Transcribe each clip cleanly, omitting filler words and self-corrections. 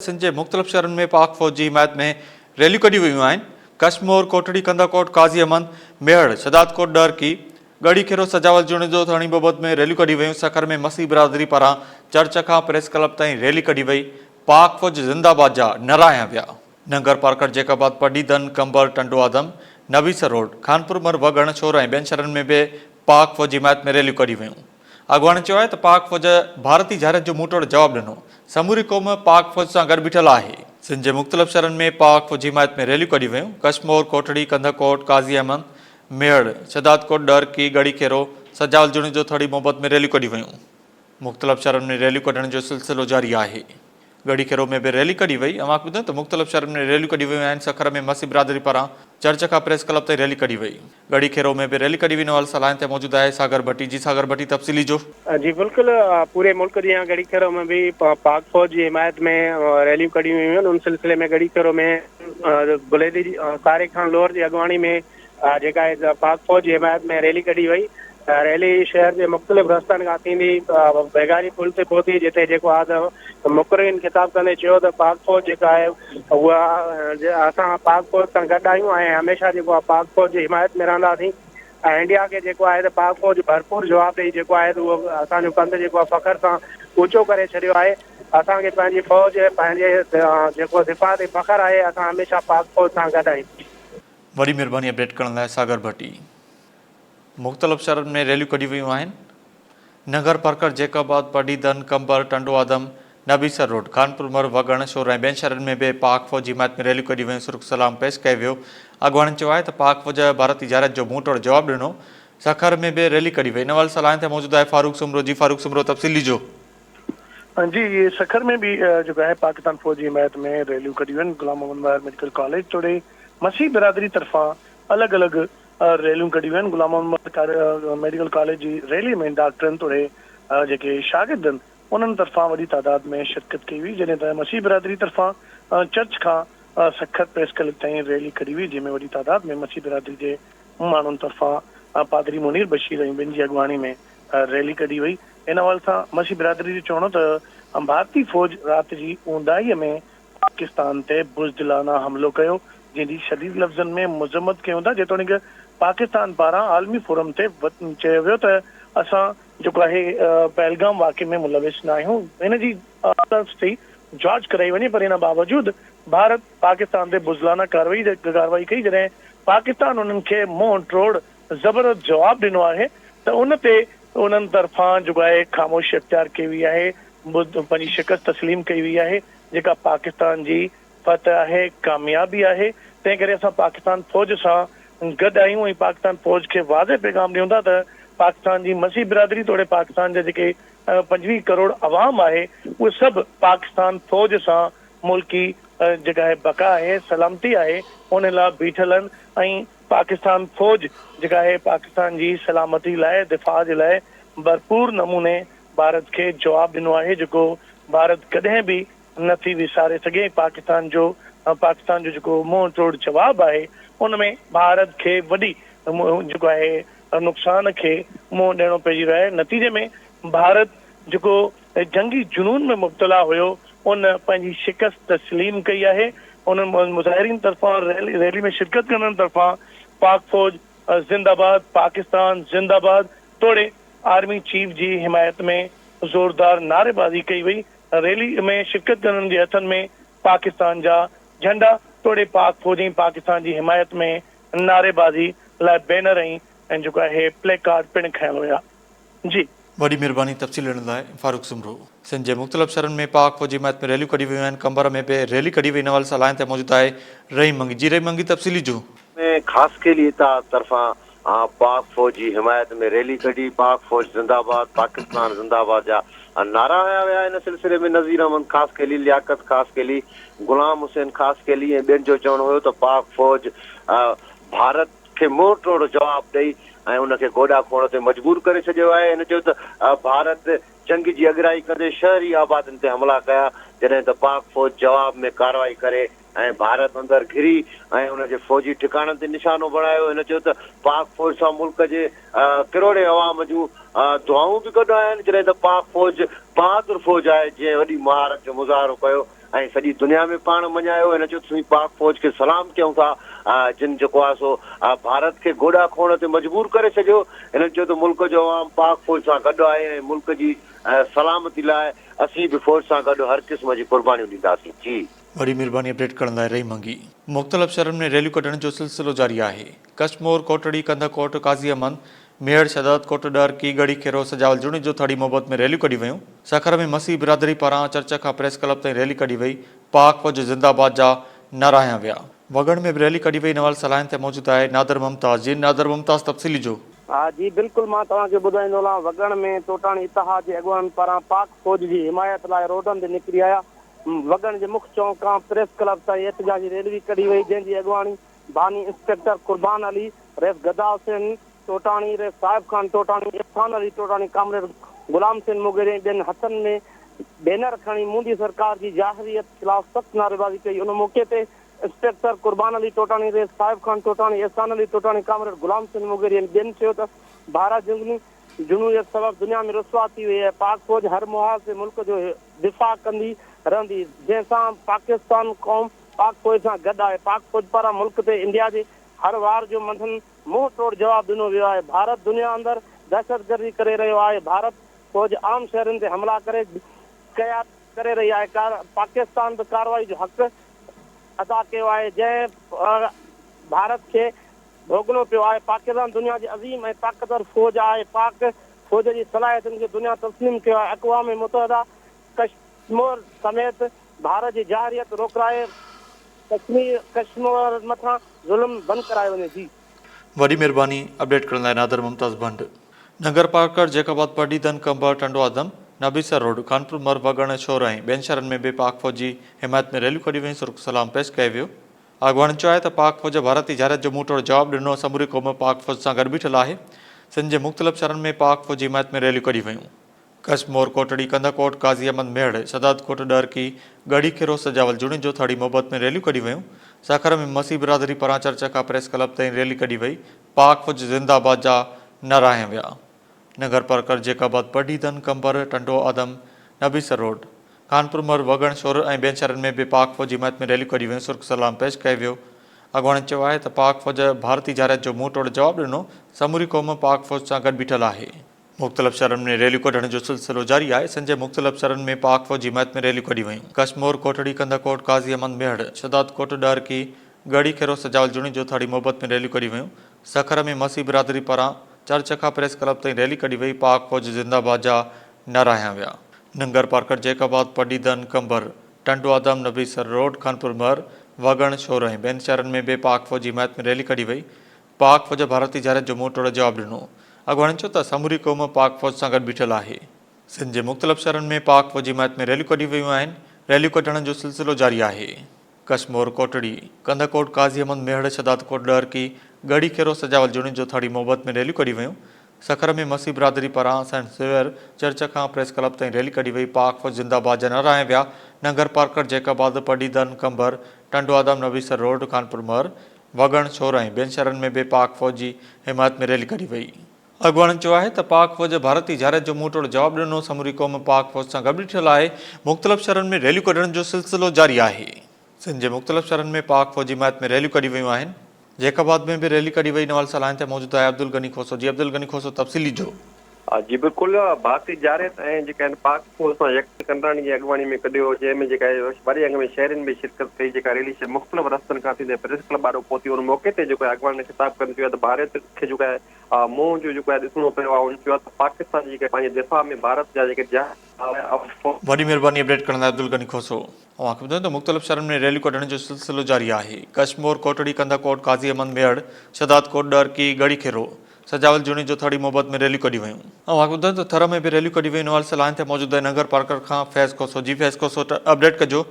सिंध जे मुख़्तलिफ़ शहरनि में पाक फ़ौज जी हिमायत में रैलियूं कढियूं वियूं आहिनि। कश्मीर, कोटड़ी, कंदाकोट, काज़ी अहमद, मेहड़, शदादकोट, डरकी, गढ़ीखेरो, सजावल जुणिजो थणी बाबति में रैलियूं कढी वियूं। सखर में मसीह बिरादरी पारां चर्च खां प्रेस क्लब ताईं रैली कढी वई। पाक फ़ौज ज़िंदाबाद जा नारा विया। नंगर पार्कर, जैकाबाद, पडीदन, कंबर, टंडो आदम, नबीसर रोड, खानपुर मर, वगण, शोर ऐं ॿियनि शहरनि में बि पाक फ़ौज जी हिमायत में रैलियूं कढी वियूं। अॻवान चयो आहे त पाक फ़ौज भारती जारत जो मुंहं तोड़ जवाबु ॾिनो। समूरी क़ौम पाक फ़ौज सां गॾु बीठल आहे। सिंध जे मुख़्तलिफ़ शहरनि में पाक फ़ौज जी हिमायत में रैलियूं कढी वियूं। कश्मीर, कोटड़ी, कंदकोट, काज़ी अहमद, मेहड़, शदादकोट, डरकी, गढ़ीखेरो, सजावल जुणिजो थड़ी मोहब्बत में रैलियूं कढी वियूं। मुख़्तलिफ़ शहरनि में रैलियूं कढण जो सिलसिलो जारी आहे। गढ़ीखेरो में भी रैली कढी वई। अवां ॿुधो त मुख़्तलिफ़ शहरनि में रैलियूं कढी वियूं आहिनि। सखर में मसीह बिरादरी पारां चर्च खां प्रेस क्लब ताईं रैली कढी वई। गढ़ीखेरो में भी रैली कढी वई। नवाल सलाइन ते मौजूद आहे सागर भट्टी। जी सागर भट्टी, तफ़सीली जो। जी बिल्कुल, पूरे मुल्क जी गढ़ीखेरो में भी पाक फौज की हिमायत में रैलियों कढी हुई हैं। उन सिलसिले में गढ़ीखेरो में बुलेदी तारिक खान लोअर की अगवानी में जेका है पाक फौज की हिमायत में रैली कढी वई। रैली शहर के मुख़्तलिफ़ रस्तनि खां थींदी बेगारी पुल ते पहुती, जिते जेको आहे मुक़र्रिन खिताब कंदे चयो त पाक फौज जेका आहे उहा असां पाक फौज सां गॾु आहियूं ऐं हमेशह जेको आहे पाक फौज जी हिमायत में रहंदासीं। इंडिया के जेको आहे त पाक फौज भरपूर जवाब ॾेई जेको आहे उहो असांजो कंध जेको आहे फ़ख्र सां ऊचो करे छॾियो आहे। असांखे पंहिंजी फौज पंहिंजे जेको दिफ़ा ते फ़ख्र आहे। असां हमेशह पाक फौज सां गॾु आहियूं। वॾी महिरबानी अपडेट करण लाइ सागर भट्टी। मुख़्तलिफ़ शहरनि में रैलियूं कढी वियूं आहिनि। नगर पार्कर, जैकाबाद, पडीदन, कंबर, टंडो आदम, नबीसर रोड, खानपुर मर, वगण, शोर ऐं ॿियनि शहरनि में बि पाक फ़ौज जी हिमायत में रैलियूं कढी वियूं। सुर्ख सलाम पेश कयो वियो। अॻवाननि चयो आहे त पाक फ़ौज भारती जारत जो मुंहं तोड़ जवाबु ॾिनो। सखर में भी रैली कढी वई। नवाल सलाइन ते मौजूद आहे फारूक सुमरो। जी फारूक सुमरो, तफ़सीली जो। जी, ये सखर में भी जो है पाकिस्तान फौज की हिमायत में रैलियों कढियूं आहिनि। गुलाम मोहम्मद बज़ार मेडिकल कॉलेज तोड़े मसीह बिरादरी तरफ़ां अलॻि अलॻि रैलियूं कढियूं आहिनि। गुलाम मोहम्मद मेडिकल कॉलेज जी रैली में डॉक्टरनि तोड़े जेके शागिर्द आहिनि उन्हनि तरफ़ां वॾी तादाद में शिरकत कई हुई, जॾहिं त मसीह बिरादरी तरफ़ां चर्च खां सखर प्रेस क्लब ताईं रैली कढी हुई, जंहिंमें वॾी तादाद में मसीह बिरादरी जे माण्हुनि तरफ़ां पादरी मुनीर बशीर ऐं ॿिनि जी अॻवानी में रैली कढी वई। इन हवाले सां मसीह बिरादरी जो चवणो त भारतीय फौज राति जी ऊंदाहीअ में पाकिस्तान ते बुज़दिलाना हमलो कयो, जंहिंजी शदीद लफ़्ज़नि में मज़म्मत कयूं था, जेतोणीकि पाकिस्तान पारां आलमी फोरम ते चयो वियो त असां जेको आहे पहलगाम वाक़े में मुलविस न आहियूं। हिन जी थी जांच कराई वञे, पर हिन बावजूद भारत पाकिस्तान ते बुज़दिलाना कार्रवाई कई। जॾहिं पाकिस्तान उन्हनि खे मुंहं तोड़ ज़बरदस्त जवाबु ॾिनो आहे त उन ते उन्हनि तरफ़ां जेको आहे ख़ामोशी अख़्तियार कई वई आहे, पंहिंजी शिकस्त तस्लीम कई वई आहे, जेका पाकिस्तान जी फतह आहे, कामयाबी आहे। तंहिं करे असां पाकिस्तान फौज सां गॾु आहियूं ऐं पाकिस्तान फौज खे वाज़े पैगाम ॾियूं था त पाकिस्तान जी मसीह बिरादरी तोड़े पाकिस्तान जा जेके 25 करोड़ अवाम आहे उहे सभु पाकिस्तान फौज सां मुल्की जेका आहे बका आहे, सलामती आहे, उन लाइ बीठल आहिनि ऐं पाकिस्तान फौज जेका आहे पाकिस्तान जी सलामती लाइ दिफ़ा जे लाइ भरपूर नमूने भारत खे जवाबु ॾिनो आहे, जेको भारत कॾहिं बि नथी विसारे सघे। पाकिस्तान जो जेको मुंहं तोड़ जवाबु आहे उनमें भारत खे वॾी जेको आहे नुक़सान खे मुंहुं ॾियणो पइजी रहियो आहे। नतीजे में भारत जेको जंगी जुनून में मुब्तला हुयो उन पंहिंजी शिकस्त तस्लीम कई आहे। उन मुज़ाहिरीन तरफ़ां रैली में शिरकत करण तरफ़ां पाक फौज जिंदाबाद, पाकिस्तान जिंदाबाद तोड़े आर्मी चीफ जी हिमायत में ज़ोरदार नारेबाज़ी कई वई। रैली में शिरकत करण जे हथनि में पाकिस्तान जा झंडा तोड़े पाक फौज ऐं पाकिस्तान जी हिमायत में नारेबाज़ी लाइ बैनर ऐं जेको आहे प्ले कार्ड पिणु खयल हुया। जी, वॾी महिरबानी तफ़सील ॾियण लाइ फारूक सुमरो। सिंध जे मुख़्तलिफ़ शहरनि में पाक फ़ौज जी हिमायत में रैलियूं कढी वियूं आहिनि। कंबर में भी रैली कढी वई। नवाल सलाइन ते मौजूद आहे रहीम मंगी। जी रहीम मंगी, तफ़सीली जो। खास के लिए तरफा पाक फौज की हिमायत में रैली कढी, पाक फौज जिंदाबाद, पाकिस्तान जिंदाबाद जा नारा हया विया। इन सिलसिले में नज़ीर अहमद खास कैली, लियाकत खास कैली, गुलाम हुसैन खास कैली ऐं ॿियनि जो चवणो हुयो त पाक फौज भारत खे मुंहं तोड़ जवाबु ॾेई ऐं उनखे गोॾा खोड़ ते मजबूर करे छॾियो आहे। हिन चयो त भारत जंग जी अॻराई कंदे शहरी आबादियुनि ते हमला कया, जॾहिं त पाक फौज जवाब में कार्रवाई करे ऐं भारत अंदरि घिरी ऐं उनजे फौजी ठिकाणनि ते निशानो बणायो। हिन चयो त पाक फौज सां मुल्क जे किरोड़े अवाम जूं दुआऊं बि गॾु आहिनि, जॾहिं त पाक फौज बहादुर फौज आहे जंहिं वॾी महारत जो मुज़ाहिरो कयो ऐं सॼी दुनिया में पाण मञायो। हिन चयो तुसीं पाक फौज खे सलाम कयूं था, जिन जेको आहे सो भारत खे गोॾा खोण ते मजबूर करे छॾियो। हिननि चयो त मुल्क जो अवाम पाक फौज सां गॾु आहे ऐं मुल्क जी सलामती लाइ असीं बि फौज सां गॾु हर क़िस्म जी कुर्बानियूं ॾींदासीं। जी वॾी महिरबानी अपडेट करण लाइ रही मंगी। मुख़्तलिफ़ शहरनि में रैलियूं कढण जो सिलसिलो जारी आहे। कश्मोर, कोटड़ी, कंदकोट, काज़ी अमन, मेहड़, शहदादकोट, डरकी, गढ़ी खेरो, सजावल जुणी जो थाड़ी मोहब्बत में रैलियूं कढी वयूं। सखर में मसीह बिरादरी पारां चर्च खां प्रेस क्लब ताईं रैली कढी वई। पाक फौज ज़िंदाबाद जा नारा हयां विया। वगड़ में भी रैली कढी वई। नवाल सलाइन ते मौजूद आहे नादर मुमताज़। जी नादर मुमताज़, तफ़सीली जो। हाँ जी बिल्कुल, मां तव्हांखे ॿुधाईंदो हलां। वगड़ में टोटाणी इतिहाद जे अॻुवान पारां पाक फौज जी हिमायत लाइ रोडनि ते निकिरी आया। वगड़ जे मुख्य चौक खां प्रेस क्लब ताईं एहतिजाजी रैली कढी वई, जंहिंजी अॻुवाणी बानी इंस्पेक्टर कुर्बान अली, रेस गदा हुसैन टोटाणी, रेस साहिब खान टोटाणी, इरफान अली टोटाणी, कामरेड गुलाम हुसैन मुगेरे ॿियनि हथनि में बैनर खणी मोदी सरकार जी जाहिरियत खिलाफ़ सख़्त नारेबाज़ी कई। उन मौके ते इंस्पेक्टर कुर्बान अली टोटाणी, रेस साहिब खान टोटाणी, एहसान अली टोटाणी, कामरेड गुलाम हुसैन मुगेरी ॿियनि चयो त भारत जुनून सबब दुनिया में रुसवा थी वई है। पाक फौज हर मुहाल से मुल्क जो दिफ़ा कंदी रहंदी, जंहिंसां पाकिस्तान क़ौम पाक फौज सां गॾु आहे। पाक फौज पारां मुल्क ते इंडिया जे हर वार जो मंथन मुंहुं तोड़ जवाब ॾिनो वियो आहे। भारत दुनिया अंदरि दहशतगर्दी करे रहियो आहे। भारत फौज आम शहरनि ते हमला करे रही आहे। पाकिस्तान बि कार्रवाई जो हक़ अदा कयो आहे, जंहिं भारत खे भोगणो पियो आहे। पाकिस्तान दुनिया जी अज़ीम ऐं ताक़तवर फौज आहे। पाक फौज जी सलाहियतुनि खे दुनिया तस्लीम कयो आहे। अक़वाम मुतहदा कश्मीर समेत भारत जी जाहिरियत रोकराए कश्मीर मथां ज़ुल्म बंदि कराए वञे। जी वॾी महिरबानी अपडेट करण लाइ नादर मुमताज़ भंड। नगर पार्कर, जैकाबाद, पडीदन, कंबर, टंडो आदम, नबीसर रोड, कानपुर मर, वगड़, शोर ऐं ॿियनि शहरनि में बि पाक फौज जी हिमायत में रैलियूं कढी वयूं। सुर्ख सलाम पेश कयो वियो। अॻवान चयो आहे त पाक फौज भारती जारियत जो मुंहुं तोड़ जवाबु ॾिनो। समूरी क़ौम पाक फौज सां गॾु बीठल आहे। सिंध जे मुख़्तलिफ़ शहरनि में पाक फौज जी हिमायत में रैलियूं कढी वयूं। कश्मोर, कोटड़ी, कंदकोट, काज़ी अमन, मेहड़, शहदादकोट, डरकी, गढ़ी खेरो, सजावल जुणी जो थाड़ी मोहब्बत में रैलियूं कढी वयूं। सखर में मसीह बिरादरी पारां चर्च खां प्रेस क्लब ताईं रैली कढी वई। पाक फौज ज़िंदाबाद जा नारा हयां विया। नगर पार्कर, जैकाबाद, पडीदन, कंबर, टंडो आदम, नबीसर रोड, कानपुर मर, वगड़, शोर ऐं ॿियनि शहरनि में बि पाक फौज जी हिमायत में रैलियूं कढी वयूं। सुर्ख सलाम पेश कयो वियो। अॻवान चयो आहे त पाक फौज भारती जारियत जो मुंहुं तोड़ जवाबु ॾिनो। समूरी क़ौम पाक फौज सां गॾु बीठल आहे। मुख़्तलिफ़ शहरनि में रैलियूं कढण जो सिलसिलो जारी आहे। सिंध जे मुख़्तलिफ़ शहरनि में पाक फौज जी हिमायत में रैलियूं कढी वयूं। कश्मोर, कोटड़ी, कंदकोट, काज़ी अमन, मेहड़, शहदादकोट, डरकी, गढ़ी खेरो, सजावल जुणी जो थाड़ी मोहब्बत में रैलियूं कढी वयूं। सखर में मसीह बिरादरी पारां चर्च खां प्रेस क्लब ताईं रैली कढी वई। पाक फौज ज़िंदाबाद जा नारा हयां विया। नंगर पार्कर, जैकाबाद, पडीदन, कंबर, टंडो आदम, नबीसर रोड, कानपुर मर, वगड़, शोर ऐं ॿियनि शहरनि में बि पाक फौज जी हिमायत में रैली कढी वई। पाक फौज भारती जारियत जो मुंहुं तोड़ जवाबु ॾिनो। अॻवान चयो त समूरी क़ौम पाक फौज सां गॾु बीठल आहे। सिंध जे मुख़्तलिफ़ शहरनि में पाक फौज जी हिमायत में रैलियूं कढी वयूं आहिनि। रैलियूं कढण जो सिलसिलो जारी आहे। कश्मोर, कोटड़ी, कंदकोट, काज़ी अमन, मेहड़, शहदादकोट, डरकी, गढ़ी खेरो, सजावल जुणी जो थाड़ी मोहब्बत में रैलियूं कढी वयूं। सखर में मसीह बिरादरी पारां सेंट सेवियर चर्च खां प्रेस क्लब ताईं रैली कढी वई। पाक फौज ज़िंदाबाद जा नारा हयां विया। नगर पार्कर, जैकाबाद, पडीदन, कंबर, टंडो आदम, नबीसर रोड, कानपुर मर, वगड़, शोर ऐं ॿियनि शहरनि में बि पाक फौज जी हिमायत में रैली कढी वई। अॻवान चयो आहे त पाक फौज भारती जारियत जो मुंहुं तोड़ जवाबु ॾिनो। समूरी क़ौम पाक फौज सां गॾु बीठल आहे। मुख़्तलिफ़ शहरनि में रैलियूं कढण जो सिलसिलो जारी आहे। सिंध जे मुख़्तलिफ़ शहरनि में पाक फौज जी हिमायत में रैलियूं कढी वयूं आहिनि। जैकाबाद में भी रैली कढी वई। नवाल सलाइन ते मौजूद आहे अब्दुल गनी खोसो। जी अब्दुल गनी खोसो, तफ़सीली जो। जी बिल्कुलु, भारतीय जारियत ऐं जेका आहिनि पाक फौज सां यकन कंदाणी जी अॻुवाणी में कढियो, जंहिंमें जेका वॾे अंग में शहरनि में शिरकत कई। जेका रैली मुख़्तलिफ़ रस्तनि खां थींदे प्रेस क्लब ॾाढो पहुती। उन मौक़े ते जेको आहे अॻुवाणी ने ख़िताब कंदे चयो त भारत खे जेको आहे मुंहुं जो जेको आहे ॾिसणो पियो आहे। उन चयो आहे त पाकिस्तान जी जेके पंहिंजे दिफ़ा में भारत जा जेके वॾी महिरबानी अपडेट करण लाइ अब्दुल गनी खोसो। अवांखे ॿुधायो त मुख़्तलिफ़ शहरनि में रैलियूं कढण जो सिलसिलो जारी आहे। कश्मोर, कोटड़ी, कंदकोट, काज़ी अमन, मेहड़, शहदादकोट, डरकी, गढ़ी खेरो, सजावल जुणी जो थाड़ी मोहब्बत में रैलियूं कढी वयूं। अवांखे ॿुधायो त थर में भी रैलियूं कढी वयूं। नवाल सलाइन ते मौजूद आहे नगर पार्कर खां फैज़ खोसो। जी फैज़ खोसो, अपडेट कजो।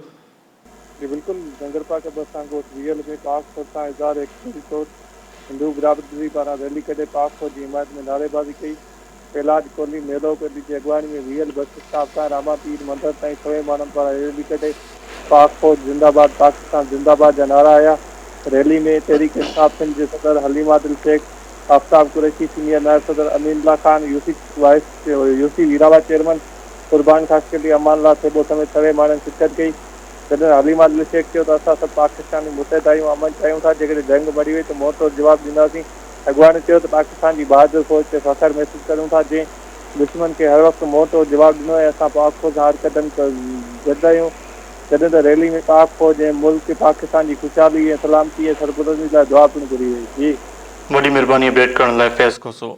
जी बिल्कुल, नगर पार्कर बसांकोट रियल में पाक फौज सां इज़हार एकजुटी तौर हिंदू बिरादरी पारां रैली कढे पाक फौज जी हिमायत में नारेबाज़ी कई। कैलाश कोहली मेलो कढी जी अॻुवाणी में रियल बस स्टॉप खां रामा पीर मंदर ताईं सवे माण्हुनि पारां रैली कढे पाक फौज ज़िंदाबाद, पाकिस्तान ज़िंदाबाद जा नारा आया। रैली में तहरीक इंसाफ सिंध जे सदर हलीम आदिल शेख, आफ्ताब कुरैशी, सीनियर नायब सदर अमीनुल्लाह खान, यूसी वीरावा चेयरमैन कुर्बान खासकली, अमानुल्लाह सेबो समेत सवे माण्हुनि शिरकत कई। जॾहिं हलीमा दिलि शेख थियो त असां सभु पाकिस्तानी मुतहिद आहियूं, अमन चाहियूं था। जेकॾहिं जंग बढ़ी वई त मोटो जवाबु ॾींदासीं। अॻवान चयो त पाकिस्तान जी बहादुर फ़ौज ते फ़ख़्रु महसूसु करूं था, जंहिं दुश्मन खे हर वक़्तु मोटो जवाबु ॾिनो ऐं असां पाक फ़ौज हर क़दम गॾु आहियूं। जॾहिं त रैली में पाक फ़ौज ऐं मुल्क पाकिस्तान जी ख़ुशहाली ऐं सलामती ऐं सरबलंदी लाइ दुआ पिणु घुरी वई। जी वॾी महिरबानी अपडेट करण लाइ फैज़ खोसो।